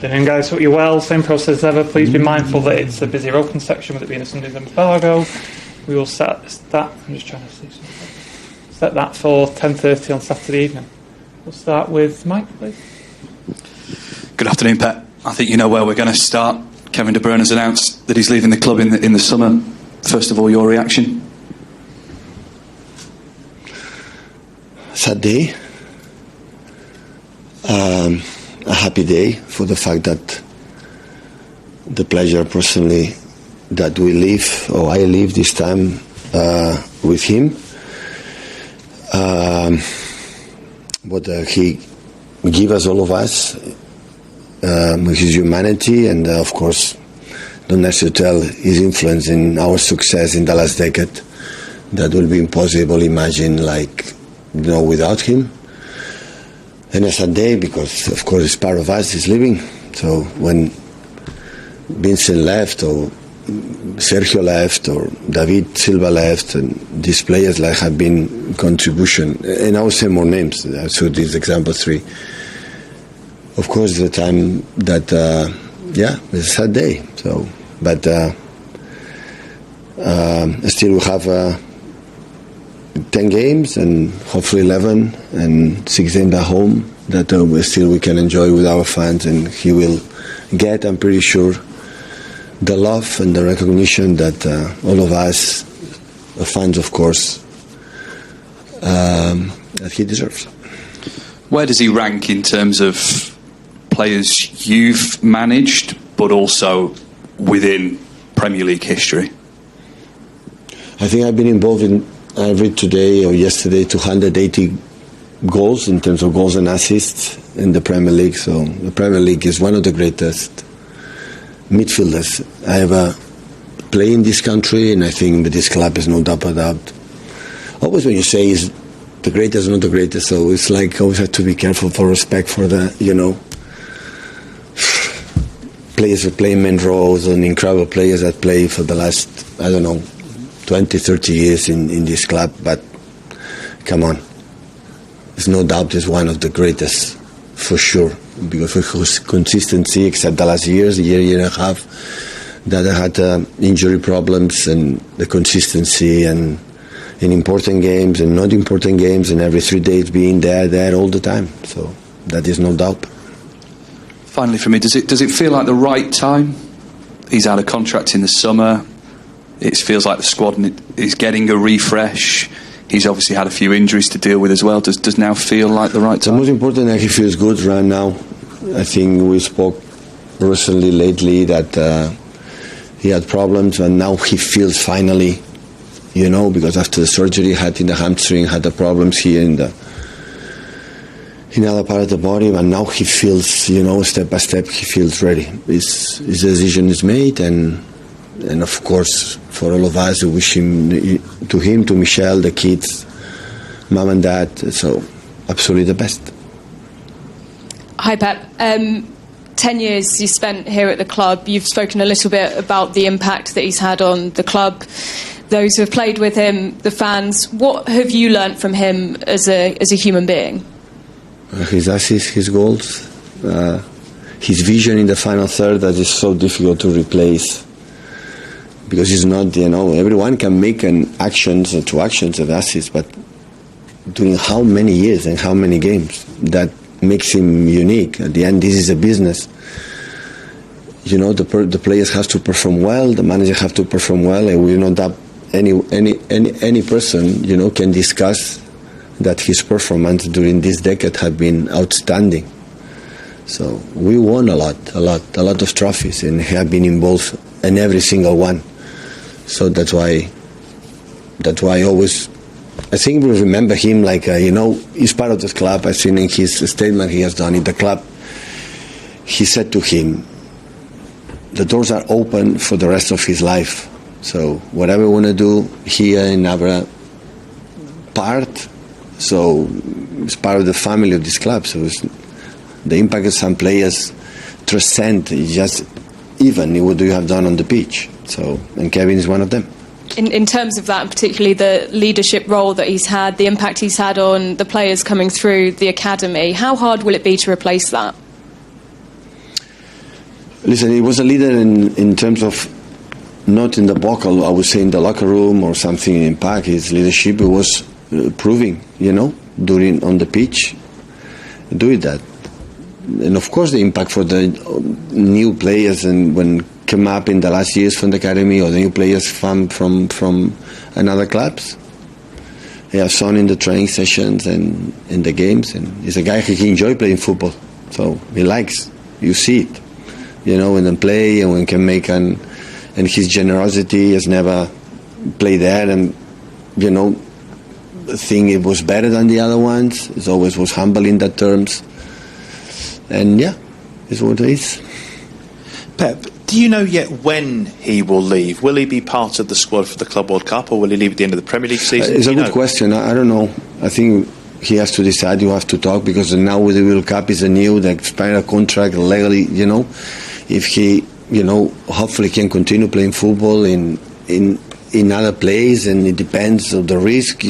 Afternoon, guys. Hope you're well. Same process as ever. Please be mindful that it's a busy open section with it being a Sunday in Belago. We will set that. I'm just trying to see something. Set that for 10:30 on Saturday evening. We'll start with Mike, please. Good afternoon, Pep. I think you know where we're going to start. Kevin De Bruyne has announced that he's leaving the club in the summer. First of all, your reaction? Sad day. A happy day for the fact that the pleasure personally that we live, or I live this time with him. What he gave us, all of us, with his humanity, and of course, don't necessarily tell his influence in our success in the last decade. That will be impossible to imagine, without him. And a sad day because, of course, it's part of us, he's leaving. So when Vincent left, or Sergio left, or David Silva left, and these players have been contribution, and I will say more names, so these example 3. Of course, the time that, it's a sad day. So, but still we have 10 games and hopefully 11 and 6 games at home that we can enjoy with our fans, and he will get, I'm pretty sure, the love and the recognition that all of us, fans of course, that he deserves. Where does he rank in terms of players you've managed, but also within Premier League history? I think I've been involved in, I read today or yesterday, 280 goals in terms of goals and assists in the Premier League. So the Premier League is one of the greatest midfielders I ever played in this country, and I think that this club is no doubt about. Always when you say is the greatest, not the greatest, so it's always have to be careful for respect for the, players who play main roles and incredible players that play for the last, 20, 30 years in this club, but come on. There's no doubt he's one of the greatest, for sure, because of his consistency, except the last year and a half, that I had injury problems, and the consistency, and in important games and not important games, and every 3 days being there all the time. So that is no doubt. Finally, for me, does it feel like the right time? He's out of contract in the summer. It feels like the squad is getting a refresh. He's obviously had a few injuries to deal with as well. Does now feel like the right time? The most important that he feels good right now. I think we spoke recently, lately, that he had problems, and now he feels finally, because after the surgery he had in the hamstring, had the problems here in other part of the body, but now he feels, step by step, he feels ready. His decision is made, and of course, for all of us, we wish him, to Michelle, the kids, mom and dad, so absolutely the best. Hi, Pep. 10 years you spent here at the club. You've spoken a little bit about the impact that he's had on the club, those who have played with him, the fans. What have you learnt from him as a human being? His assists, his goals, his vision in the final third that is so difficult to replace. Because he's not, everyone can make actions of assists, but during how many years and how many games, that makes him unique. At the end, this is a business. The players have to perform well, the manager have to perform well, and we know that any person, can discuss that his performance during this decade have been outstanding. So we won a lot of trophies, and have been involved in every single one. So that's why I think we remember him he's part of this club. I think in his statement he has done in the club, he said to him, the doors are open for the rest of his life. So whatever we want to do here in our part, so it's part of the family of this club. So the impact of some players transcend just even what you have done on the pitch. So, and Kevin is one of them. In terms of that, and particularly the leadership role that he's had, the impact he's had on the players coming through the academy, how hard will it be to replace that? Listen, he was a leader in terms of not in the vocal, I would say in the locker room or something in Impact. His leadership was proving, during on the pitch, doing that. And of course the impact for the new players and when come up in the last years from the academy or the new players from another clubs. He has shown in the training sessions and in the games, and he's a guy who enjoys playing football. So he likes, you see it, when they play and when can make and his generosity has never played there and, think it was better than the other ones. It always was humble in that terms. And yeah, it's what it is. Pep, do you know yet when he will leave? Will he be part of the squad for the Club World Cup, or will he leave at the end of the Premier League season? It's a good question. I don't know. I think he has to decide. You have to talk, because now with the World Cup is a new, the expired contract legally, if he, hopefully can continue playing football in other places, and it depends on the risk,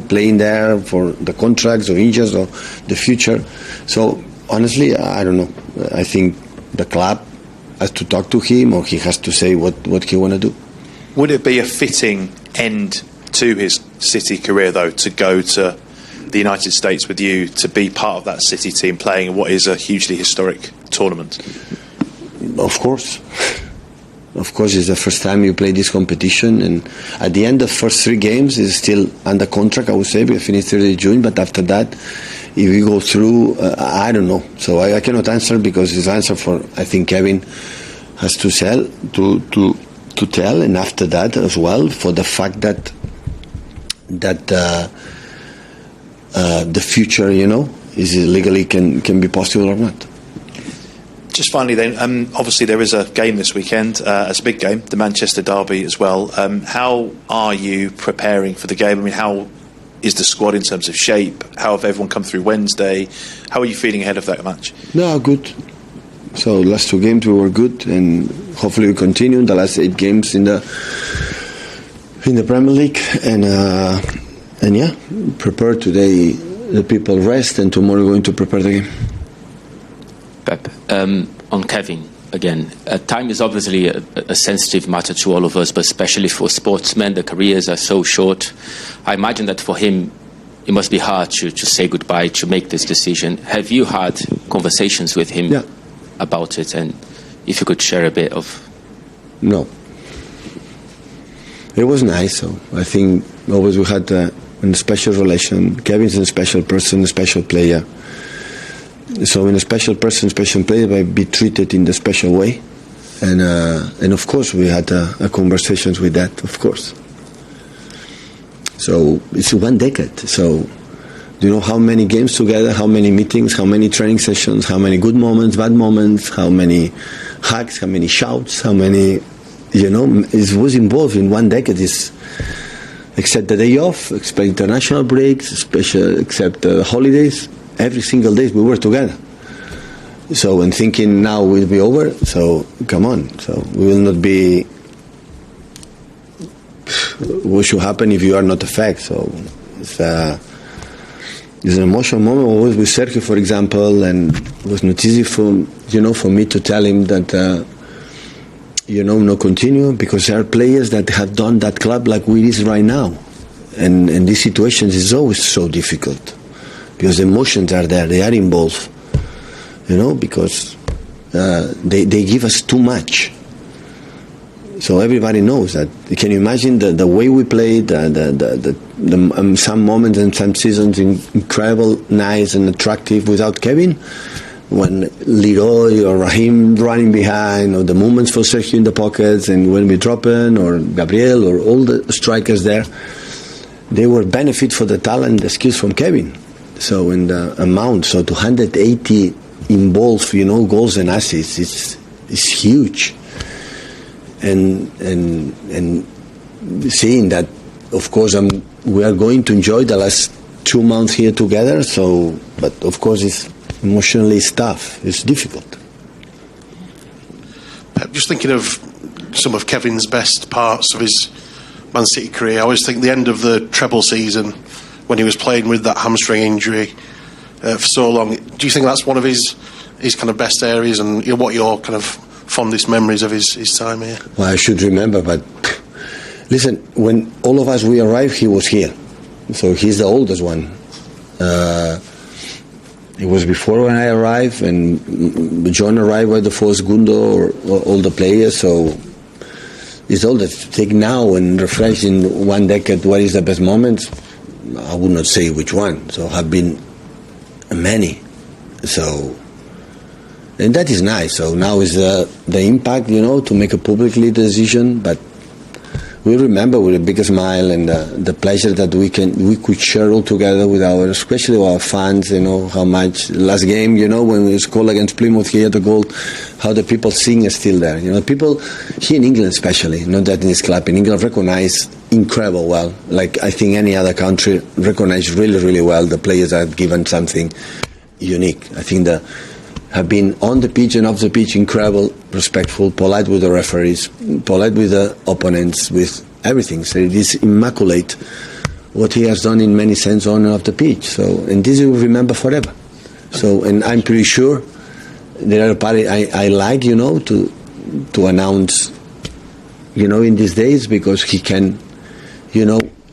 playing there for the contracts or injuries or the future. So honestly, I don't know. I think the club has to talk to him, or he has to say what he want to do. Would it be a fitting end to his City career, though, to go to the United States with you, to be part of that City team playing in what is a hugely historic tournament? Of course. Of course, it's the first time you play this competition, and at the end of the first 3 games, he's still under contract, I would say. We finished 30 June, but after that, if we go through, I don't know. So I cannot answer, because his answer for, I think Kevin has to tell, and after that as well, for the fact that the future, is legally can be possible or not. Just finally then, obviously there is a game this weekend, it's a big game, the Manchester Derby as well. How are you preparing for the game? I mean, how is the squad in terms of shape? How have everyone come through Wednesday? How are you feeling ahead of that match? No, good. So last 2 games we were good, and hopefully we continue the last 8 games in the Premier League, and yeah, prepare today. The people rest, and tomorrow we're going to prepare the game. Pep, on Kevin again, time is obviously a sensitive matter to all of us, but especially for sportsmen, the careers are so short. I imagine that for him, it must be hard to say goodbye, to make this decision. Have you had conversations with him about it? And if you could share a bit of... No. It was nice, so I think always we had a special relation. Kevin's a special person, a special player. So in a special person, special player, might be treated in the special way, and of course we had conversations with that, of course. So it's 1 decade. So do you know how many games together, how many meetings, how many training sessions, how many good moments, bad moments, how many hugs, how many shouts, how many, it was involved in 1 decade. Except the day off, except international breaks, except the holidays. Every single day we were together. So when thinking now will be over, so come on. So we will not be. What should happen if you are not a fact? So it's an emotional moment. Always with Sergio, for example, and it was not easy for me to tell him that no continue, because there are players that have done that club like we is right now, and these situations is always so difficult. Because the emotions are there, they are involved, because they give us too much. So everybody knows that. Can you imagine the way we played, some moments and some seasons incredible, nice and attractive without Kevin? When Leroy or Raheem running behind, or the moments for Sergio in the pockets, and when we drop in, or Gabriel, or all the strikers there, they were benefit for the talent, the skills from Kevin. So in the amount, so 280 involved, goals and assists, it's huge. And seeing that, of course, we are going to enjoy the last 2 months here together. So, but of course, it's emotionally tough. It's difficult. Just thinking of some of Kevin's best parts of his Man City career, I always think the end of the treble season, when he was playing with that hamstring injury for so long. Do you think that's one of his kind of best areas, and what your kind of fondest memories of his time here? Well, I should remember, but listen, when all of us we arrived, he was here. So he's the oldest one. It was before when I arrived, and John arrived with the first Gundo or all the players. So it's all that to take now and refresh in one decade what is the best moments. I would not say which one. So have been many. So, and that is nice. So now is the impact, to make a publicly decision. But we remember with a big smile and the pleasure that we could share all together with especially our fans. How much last game, when we scored against Plymouth here, the goal, how the people sing is still there. People here in England, especially, not that in this club, in England, recognize incredible well. Like I think any other country recognize really, really well the players that have given something unique. I think that have been on the pitch and off the pitch incredible, respectful, polite with the referees, polite with the opponents, with everything. So it is immaculate what he has done in many sense on and off the pitch. So, and this you will remember forever. So, and I'm pretty sure there are parties I like, to announce, in these days, because he can,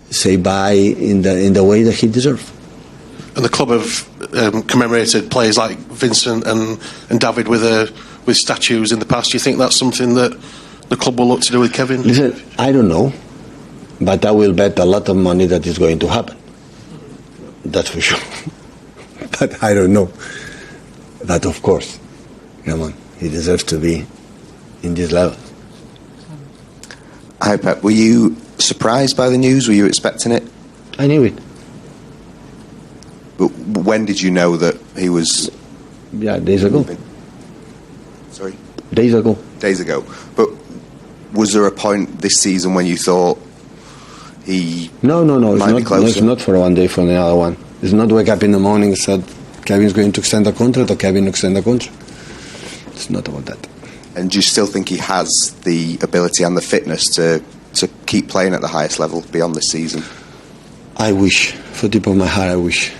say bye in the way that he deserves. And the club have commemorated players like Vincent and David with statues in the past. Do you think that's something that the club will look to do with Kevin? Listen, I don't know, but I will bet a lot of money that is going to happen. That's for sure. But I don't know. But of course, come on, he deserves to be in this level. Hi Pep, were you surprised by the news? Were you expecting it? I knew it. But when did you know that he was... Yeah, days ago. Sorry? Days ago. Days ago. But was there a point this season when you thought he No. might be closer? It's not for one day for the other one. It's not wake up in the morning and said Kevin's going to extend the contract or Kevin extend the contract. It's not about that. And do you still think he has the ability and the fitness to keep playing at the highest level beyond this season? I wish, for the tip of my heart, I wish.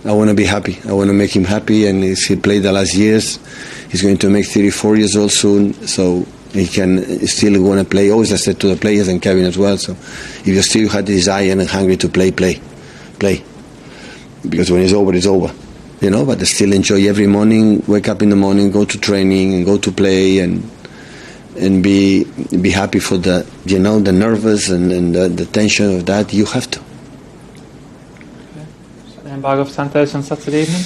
I want to be happy. I want to make him happy, and if he played the last years, he's going to make 34 years old soon, so he can still want to play. Always I said to the players and Kevin as well, so if you still had the desire and hungry to play. Because when it's over, it's over. But still enjoy every morning, wake up in the morning, go to training and go to play and be happy for the nervous and the tension of that. You have to. Embargo for 10:30 on Saturday evening.